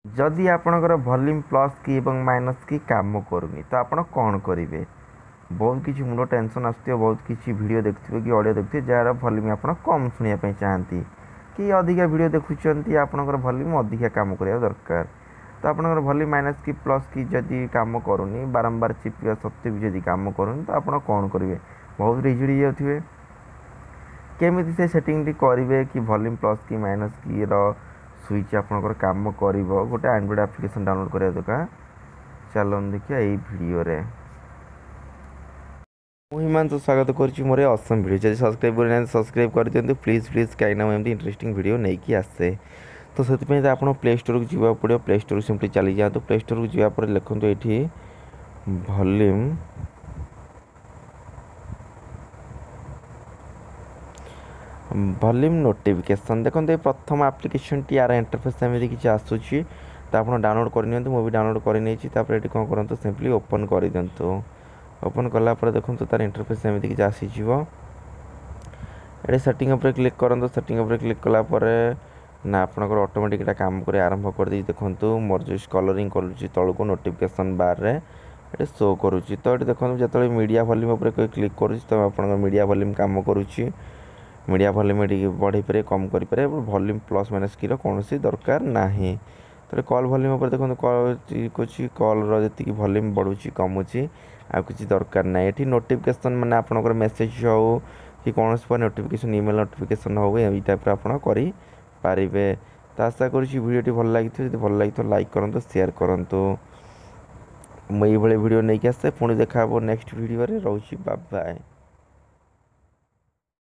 जदि आपणकर volume plus की एवं माइनस की काम करूनी तो आपण कौन करेंगे। बहुत किसी मुंड टेंशन आसो बहुत किसी वीडियो देखते कि ऑडियो देखते जार वॉल्यूम आप कम शुणापी चाहती कि अधिका वीडियो देखुं आपणकर वॉल्यूम अधिका काम करा दरकार। तो आपणकर वॉल्यूम माइनस की प्लस की जदि काम करूनी बारंबार चिपिया सत्वे भी जदि काम करूनी तो आप कौन करेंगे। बहुत रिजिड जाते केमी से सेटिंग करेंगे कि वॉल्यूम प्लस की माइनस की स्विच आपंकर काम कर गोटे एंड्रॉइड एप्लिकेशन डाउनलोड करा दरकार। चलन देखिए यही वीडियो रे हिमांशु स्वागत करुच्ची मोर असम वीडियो जब सब्सक्राइब कर सब्सक्राइब कर दिखाँ प्लीज प्लीज कहीं एमती इंटरेस्टिंग वीडियो नहीं कि आसे। तो से आप प्ले स्टोर को जावाक पड़ो प्ले स्टोर सिंपली चली जातु प्ले स्टोर को जावापर लिखु ये वॉल्यूम नोटिफिकेशन देखो ये प्रथम एप्लिकेशन टी यार इंटरफेस एमती किसी आसूसी तो आप डाउनलोड करनी मुझे डाउनलोड कर ये कौन करूँ सिंपली ओपन कर दिंतु। ओपन कलापर देखो तार इंटरफेस एमती किसी आसीज ये सेटिंग उपर क्लिक करूँ सेटिंग उपर क्लिक कलापर ना आपंकर ऑटोमेटिक काम कर आरंभ कर दी देखो मोर जो कलरिंग करुच्ची तौक नोटिफिकेशन बार रे ये शो करुच्ची। तो ये देखो जो मीडिया वॉल्यूम उपर क्लिक करुच्ची तो आप मीडिया वॉल्यूम काम करुच्ची मीडिया वॉल्यूम ये बढ़े पारे कम करें वॉल्यूम प्लस माइनस की कौन दरकार ना। तो कॉल वॉल्यूम उपर देखो कॉल कॉल जी वॉल्यूम बढ़ुची कमुची आ किसी दरकार ना। ये नोटिफिकेशन माने आपनकर मेसेज हो कि कौन नोटिफिकेशन ईमेल नोटिफिकेशन हो यही टाइप आपड़ करें। तो आशा करुँच वीडियोटी भल लगी जो भल लगी लाइक करूँ शेयर करूँ मुझे ये वीडियो नहीं आसे पुणी देखा नेक्स्ट वीडियो रोची बाय बाय।